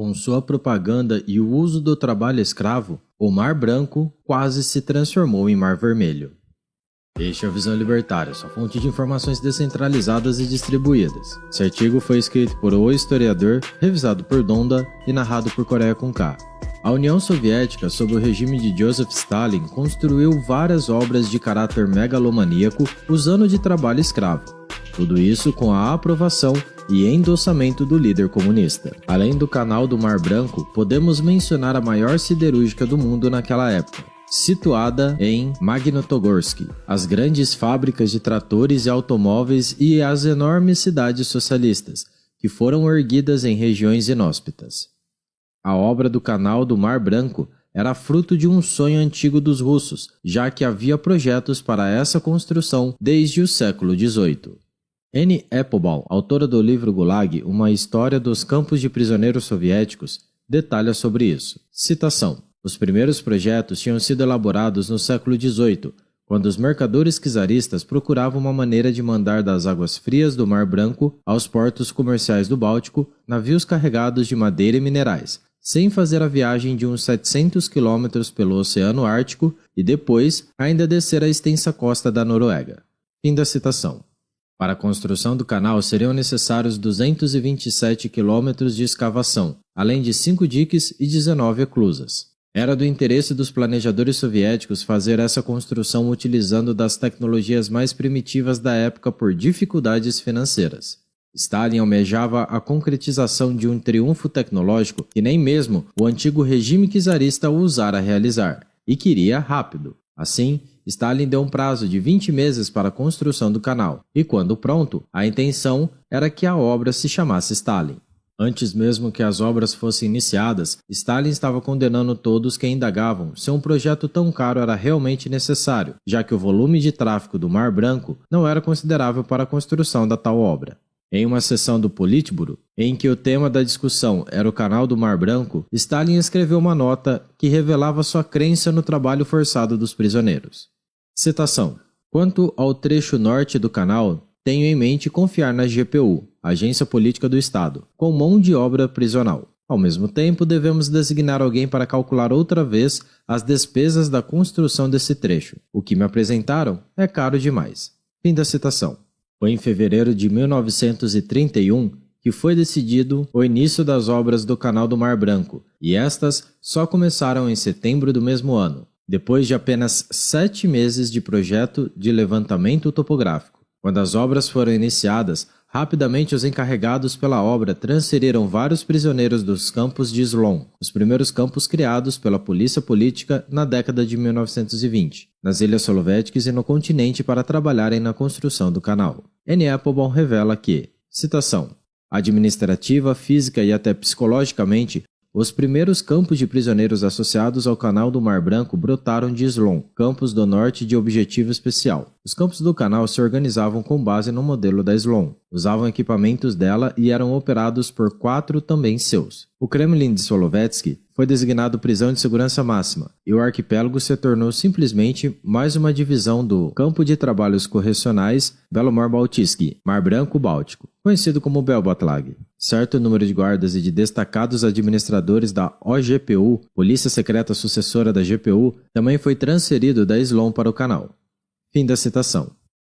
Com sua propaganda e o uso do trabalho escravo, o Mar Branco quase se transformou em Mar Vermelho. Este é a Visão Libertária, sua fonte de informações descentralizadas e distribuídas. Esse artigo foi escrito por O Historiador, revisado por Donda e narrado por Coreia com K. A União Soviética, sob o regime de Joseph Stalin, construiu várias obras de caráter megalomaníaco usando de trabalho escravo. Tudo isso com a aprovação e endossamento do líder comunista. Além do Canal do Mar Branco, podemos mencionar a maior siderúrgica do mundo naquela época, situada em Magnitogorsk, as grandes fábricas de tratores e automóveis e as enormes cidades socialistas, que foram erguidas em regiões inóspitas. A obra do Canal do Mar Branco era fruto de um sonho antigo dos russos, já que havia projetos para essa construção desde o século XVIII. Annie Applebaum, autora do livro Gulag, uma história dos campos de prisioneiros soviéticos, detalha sobre isso. Citação: os primeiros projetos tinham sido elaborados no século XVIII, quando os mercadores czaristas procuravam uma maneira de mandar das águas frias do Mar Branco aos portos comerciais do Báltico navios carregados de madeira e minerais, sem fazer a viagem de uns 700 quilômetros pelo Oceano Ártico e depois ainda descer a extensa costa da Noruega. Fim da citação. Para a construção do canal seriam necessários 227 quilômetros de escavação, além de 5 diques e 19 eclusas. Era do interesse dos planejadores soviéticos fazer essa construção utilizando das tecnologias mais primitivas da época por dificuldades financeiras. Stalin almejava a concretização de um triunfo tecnológico que nem mesmo o antigo regime czarista ousara realizar, e queria rápido. Assim, Stalin deu um prazo de 20 meses para a construção do canal, e quando pronto, a intenção era que a obra se chamasse Stalin. Antes mesmo que as obras fossem iniciadas, Stalin estava condenando todos que indagavam se um projeto tão caro era realmente necessário, já que o volume de tráfego do Mar Branco não era considerável para a construção da tal obra. Em uma sessão do Politburo, em que o tema da discussão era o Canal do Mar Branco, Stalin escreveu uma nota que revelava sua crença no trabalho forçado dos prisioneiros. Citação: quanto ao trecho norte do canal, tenho em mente confiar na GPU, Agência Política do Estado, com mão de obra prisional. Ao mesmo tempo, devemos designar alguém para calcular outra vez as despesas da construção desse trecho. O que me apresentaram é caro demais. Fim da citação. Foi em fevereiro de 1931 que foi decidido o início das obras do Canal do Mar Branco, e estas só começaram em setembro do mesmo ano, depois de apenas 7 meses de projeto de levantamento topográfico. Quando as obras foram iniciadas, rapidamente os encarregados pela obra transferiram vários prisioneiros dos campos de Slon, os primeiros campos criados pela polícia política na década de 1920, nas Ilhas Soviéticas e no continente para trabalharem na construção do canal. Annie Applebaum revela que, citação: administrativa, física e até psicologicamente, os primeiros campos de prisioneiros associados ao Canal do Mar Branco brotaram de Slon, campos do norte de objetivo especial. Os campos do canal se organizavam com base no modelo da Slon, usavam equipamentos dela e eram operados por 4 também seus. O Kremlin de Solovetsky foi designado prisão de segurança máxima, e o arquipélago se tornou simplesmente mais uma divisão do Campo de Trabalhos Correcionais Belomor-Baltijski, Mar Branco-Báltico, conhecido como Belbatlag. Certo número de guardas e de destacados administradores da OGPU, Polícia Secreta Sucessora da GPU, também foi transferido da Slon para o canal. Fim da citação.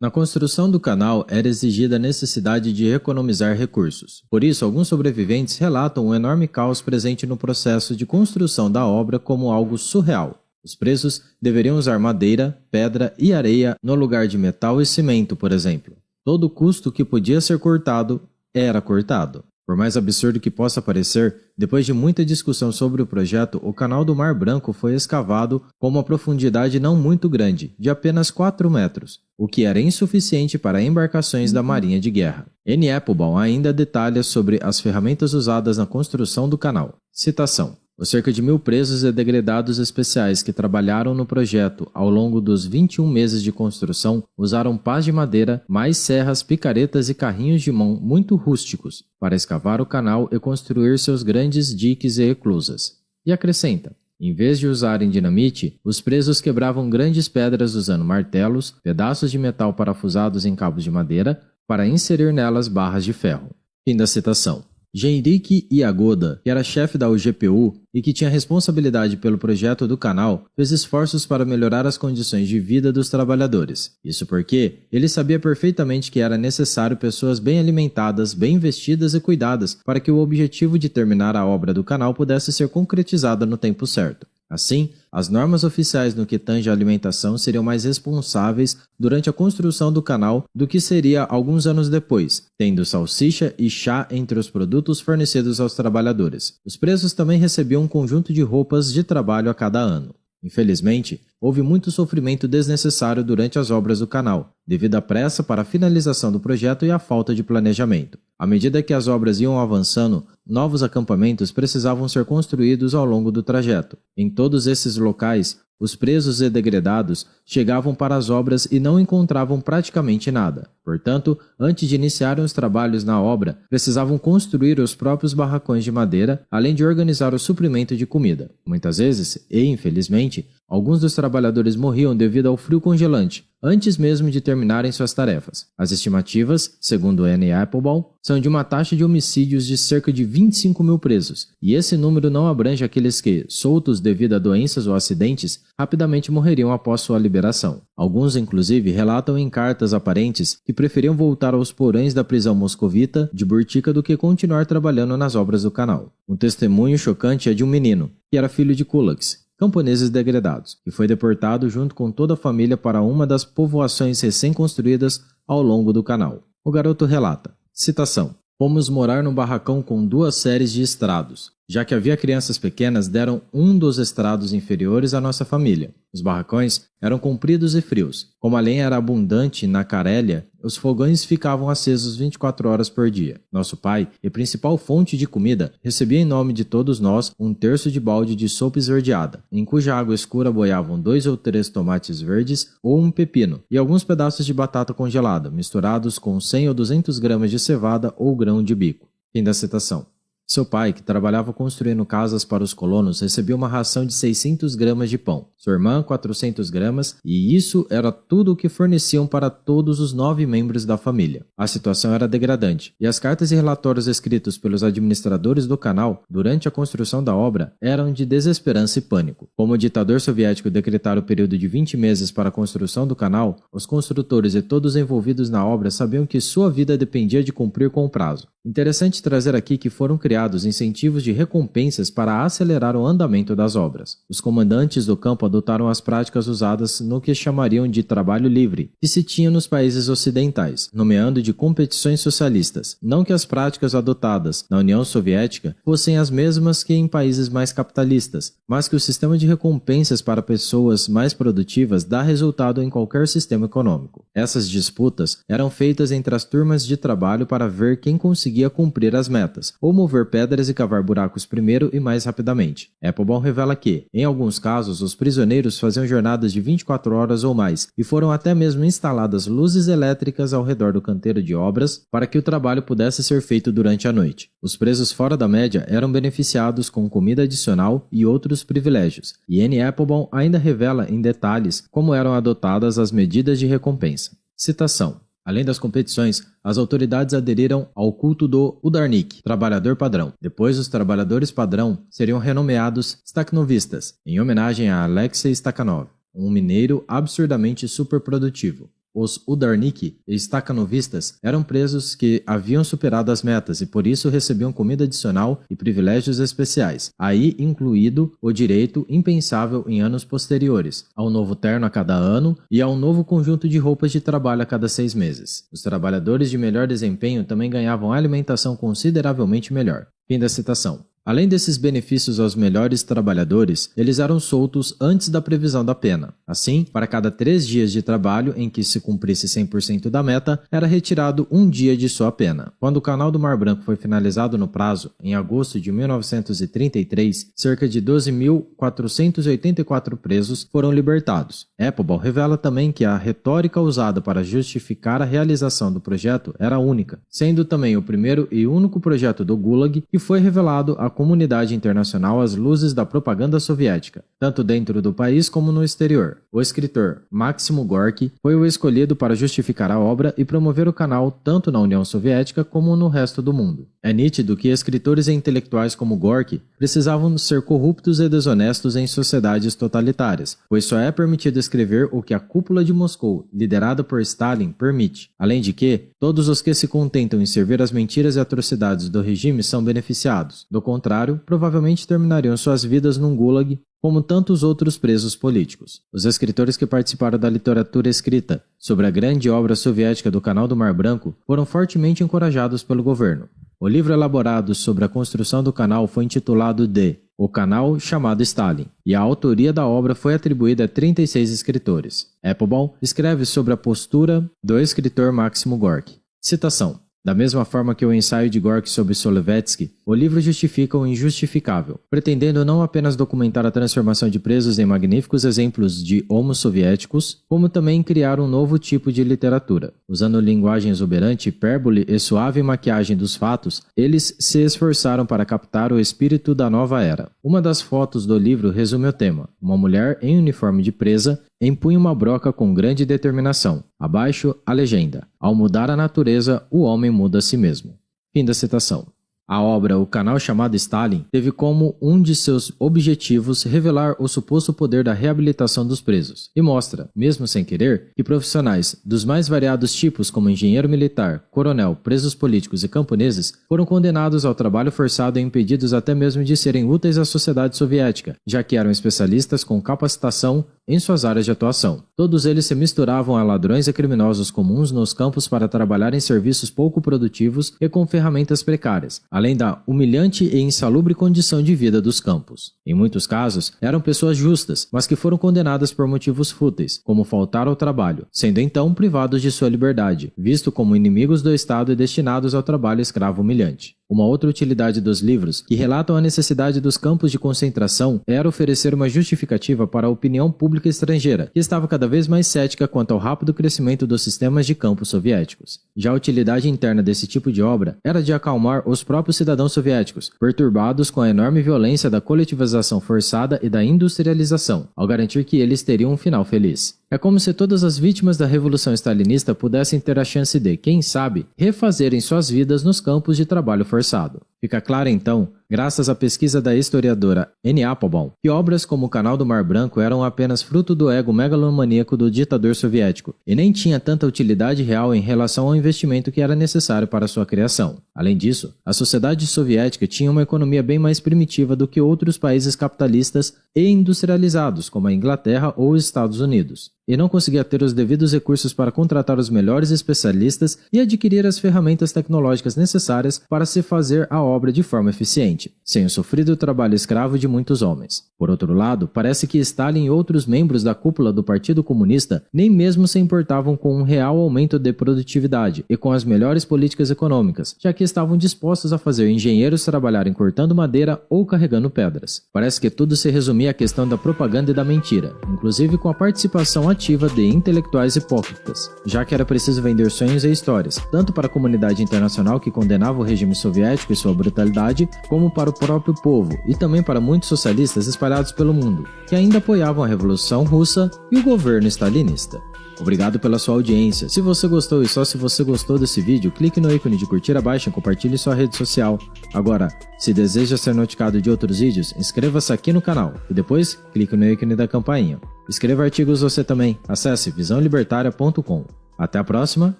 Na construção do canal era exigida a necessidade de economizar recursos. Por isso, alguns sobreviventes relatam o enorme caos presente no processo de construção da obra como algo surreal. Os presos deveriam usar madeira, pedra e areia no lugar de metal e cimento, por exemplo. Todo custo que podia ser cortado era cortado. Por mais absurdo que possa parecer, depois de muita discussão sobre o projeto, o Canal do Mar Branco foi escavado com uma profundidade não muito grande, de apenas 4 metros, o que era insuficiente para embarcações da Marinha de Guerra. Annie Applebaum ainda detalha sobre as ferramentas usadas na construção do canal. Citação: os cerca de 1.000 presos e degredados especiais que trabalharam no projeto ao longo dos 21 meses de construção usaram pás de madeira, mais serras, picaretas e carrinhos de mão muito rústicos para escavar o canal e construir seus grandes diques e eclusas. E acrescenta: em vez de usarem dinamite, os presos quebravam grandes pedras usando martelos, pedaços de metal parafusados em cabos de madeira, para inserir nelas barras de ferro. Fim da citação. Genrikh Yagoda, que era chefe da UGPU e que tinha responsabilidade pelo projeto do canal, fez esforços para melhorar as condições de vida dos trabalhadores. Isso porque ele sabia perfeitamente que era necessário pessoas bem alimentadas, bem vestidas e cuidadas para que o objetivo de terminar a obra do canal pudesse ser concretizada no tempo certo. Assim, as normas oficiais no que tange à alimentação seriam mais responsáveis durante a construção do canal do que seria alguns anos depois, tendo salsicha e chá entre os produtos fornecidos aos trabalhadores. Os presos também recebiam um conjunto de roupas de trabalho a cada ano. Infelizmente, houve muito sofrimento desnecessário durante as obras do canal, devido à pressa para a finalização do projeto e à falta de planejamento. À medida que as obras iam avançando, novos acampamentos precisavam ser construídos ao longo do trajeto. Em todos esses locais, os presos e degredados chegavam para as obras e não encontravam praticamente nada. Portanto, antes de iniciarem os trabalhos na obra, precisavam construir os próprios barracões de madeira, além de organizar o suprimento de comida. Muitas vezes, e infelizmente, alguns dos trabalhadores morriam devido ao frio congelante, antes mesmo de terminarem suas tarefas. As estimativas, segundo Annie Applebaum, são de uma taxa de homicídios de cerca de 25 mil presos, e esse número não abrange aqueles que, soltos devido a doenças ou acidentes, rapidamente morreriam após sua liberação. Alguns, inclusive, relatam em cartas aparentes que preferiam voltar aos porões da prisão moscovita de Burtica do que continuar trabalhando nas obras do canal. Um testemunho chocante é de um menino, que era filho de kulaks, camponeses degredados, e foi deportado junto com toda a família para uma das povoações recém-construídas ao longo do canal. O garoto relata, citação, "Fomos morar num barracão com 2 séries de estrados. Já que havia crianças pequenas, deram um dos estrados inferiores à nossa família. Os barracões eram compridos e frios. Como a lenha era abundante na Carélia, os fogões ficavam acesos 24 horas por dia. Nosso pai, e principal fonte de comida, recebia em nome de todos nós 1/3 de balde de sopa esverdeada, em cuja água escura boiavam 2 ou 3 tomates verdes ou um pepino, e alguns pedaços de batata congelada, misturados com 100 ou 200 gramas de cevada ou grão de bico." Fim da citação. Seu pai, que trabalhava construindo casas para os colonos, recebia uma ração de 600 gramas de pão, sua irmã 400 gramas, e isso era tudo o que forneciam para todos os 9 membros da família. A situação era degradante, e as cartas e relatórios escritos pelos administradores do canal durante a construção da obra eram de desesperança e pânico. Como o ditador soviético decretara o período de 20 meses para a construção do canal, os construtores e todos envolvidos na obra sabiam que sua vida dependia de cumprir com o prazo. Interessante trazer aqui que foram criados incentivos de recompensas para acelerar o andamento das obras. Os comandantes do campo adotaram as práticas usadas no que chamariam de trabalho livre, que se tinha nos países ocidentais, nomeando de competições socialistas. Não que as práticas adotadas na União Soviética fossem as mesmas que em países mais capitalistas, mas que o sistema de recompensas para pessoas mais produtivas dá resultado em qualquer sistema econômico. Essas disputas eram feitas entre as turmas de trabalho para ver quem conseguia cumprir as metas, ou mover pedras e cavar buracos primeiro e mais rapidamente. Applebaum revela que, em alguns casos, os prisioneiros faziam jornadas de 24 horas ou mais, e foram até mesmo instaladas luzes elétricas ao redor do canteiro de obras para que o trabalho pudesse ser feito durante a noite. Os presos fora da média eram beneficiados com comida adicional e outros privilégios, e Annie Applebaum ainda revela em detalhes como eram adotadas as medidas de recompensa. Citação. Além das competições, as autoridades aderiram ao culto do Udarnik, trabalhador padrão. Depois, os trabalhadores padrão seriam renomeados Stakhanovistas, em homenagem a Alexei Stakhanov, um mineiro absurdamente superprodutivo. Os Udarnik e Stakhanovistas eram presos que haviam superado as metas e por isso recebiam comida adicional e privilégios especiais, aí incluído o direito impensável em anos posteriores, ao novo terno a cada ano e a um novo conjunto de roupas de trabalho a cada 6 meses. Os trabalhadores de melhor desempenho também ganhavam alimentação consideravelmente melhor. Fim da citação. Além desses benefícios aos melhores trabalhadores, eles eram soltos antes da previsão da pena. Assim, para cada 3 dias de trabalho em que se cumprisse 100% da meta, era retirado 1 dia de sua pena. Quando o Canal do Mar Branco foi finalizado no prazo, em agosto de 1933, cerca de 12.484 presos foram libertados. Applebaum revela também que a retórica usada para justificar a realização do projeto era única, sendo também o primeiro e único projeto do Gulag que foi revelado a comunidade internacional às luzes da propaganda soviética, tanto dentro do país como no exterior. O escritor Máximo Gorky foi o escolhido para justificar a obra e promover o canal tanto na União Soviética como no resto do mundo. É nítido que escritores e intelectuais como Gorky precisavam ser corruptos e desonestos em sociedades totalitárias, pois só é permitido escrever o que a cúpula de Moscou, liderada por Stalin, permite. Além de que, todos os que se contentam em servir às mentiras e atrocidades do regime são beneficiados. Do contrário, provavelmente terminariam suas vidas num gulag, como tantos outros presos políticos. Os escritores que participaram da literatura escrita sobre a grande obra soviética do Canal do Mar Branco foram fortemente encorajados pelo governo. O livro elaborado sobre a construção do canal foi intitulado de O Canal Chamado Stalin, e a autoria da obra foi atribuída a 36 escritores. Applebaum escreve sobre a postura do escritor Máximo Gorky. Citação: da mesma forma que o ensaio de Gorky sobre Solovetsky, o livro justifica o injustificável, pretendendo não apenas documentar a transformação de presos em magníficos exemplos de homos soviéticos, como também criar um novo tipo de literatura. Usando linguagem exuberante, hipérbole e suave maquiagem dos fatos, eles se esforçaram para captar o espírito da nova era. Uma das fotos do livro resume o tema: uma mulher em uniforme de presa empunha uma broca com grande determinação. Abaixo, a legenda: ao mudar a natureza, o homem muda a si mesmo. Fim da citação. A obra O Canal Chamado Stalin teve como um de seus objetivos revelar o suposto poder da reabilitação dos presos, e mostra, mesmo sem querer, que profissionais dos mais variados tipos como engenheiro militar, coronel, presos políticos e camponeses foram condenados ao trabalho forçado e impedidos até mesmo de serem úteis à sociedade soviética, já que eram especialistas com capacitação em suas áreas de atuação. Todos eles se misturavam a ladrões e criminosos comuns nos campos para trabalhar em serviços pouco produtivos e com ferramentas precárias, além da humilhante e insalubre condição de vida dos campos. Em muitos casos, eram pessoas justas, mas que foram condenadas por motivos fúteis, como faltar ao trabalho, sendo então privados de sua liberdade, visto como inimigos do Estado e destinados ao trabalho escravo humilhante. Uma outra utilidade dos livros, que relatam a necessidade dos campos de concentração, era oferecer uma justificativa para a opinião pública estrangeira, que estava cada vez mais cética quanto ao rápido crescimento dos sistemas de campos soviéticos. Já a utilidade interna desse tipo de obra era de acalmar os próprios cidadãos soviéticos, perturbados com a enorme violência da coletivização forçada e da industrialização, ao garantir que eles teriam um final feliz. É como se todas as vítimas da Revolução Stalinista pudessem ter a chance de, quem sabe, refazerem suas vidas nos campos de trabalho forçado. Fica claro então, graças à pesquisa da historiadora Anne Applebaum, que obras como O Canal do Mar Branco eram apenas fruto do ego megalomaníaco do ditador soviético, e nem tinha tanta utilidade real em relação ao investimento que era necessário para sua criação. Além disso, a sociedade soviética tinha uma economia bem mais primitiva do que outros países capitalistas e industrializados, como a Inglaterra ou os Estados Unidos, e não conseguia ter os devidos recursos para contratar os melhores especialistas e adquirir as ferramentas tecnológicas necessárias para se fazer a obra de forma eficiente, sem o sofrido trabalho escravo de muitos homens. Por outro lado, parece que Stalin e outros membros da cúpula do Partido Comunista nem mesmo se importavam com um real aumento de produtividade e com as melhores políticas econômicas, já que estavam dispostos a fazer engenheiros trabalharem cortando madeira ou carregando pedras. Parece que tudo se resumia à questão da propaganda e da mentira, inclusive com a participação ativa de intelectuais hipócritas, já que era preciso vender sonhos e histórias, tanto para a comunidade internacional que condenava o regime soviético e sua brutalidade, como para o próprio povo, e também para muitos socialistas espalhados pelo mundo, que ainda apoiavam a Revolução Russa e o governo stalinista. Obrigado pela sua audiência. Se você gostou e só se você gostou desse vídeo, clique no ícone de curtir abaixo e compartilhe sua rede social. Agora, se deseja ser notificado de outros vídeos, inscreva-se aqui no canal e depois clique no ícone da campainha. Escreva artigos você também. Acesse visãolibertaria.com. Até a próxima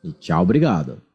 e tchau, obrigado!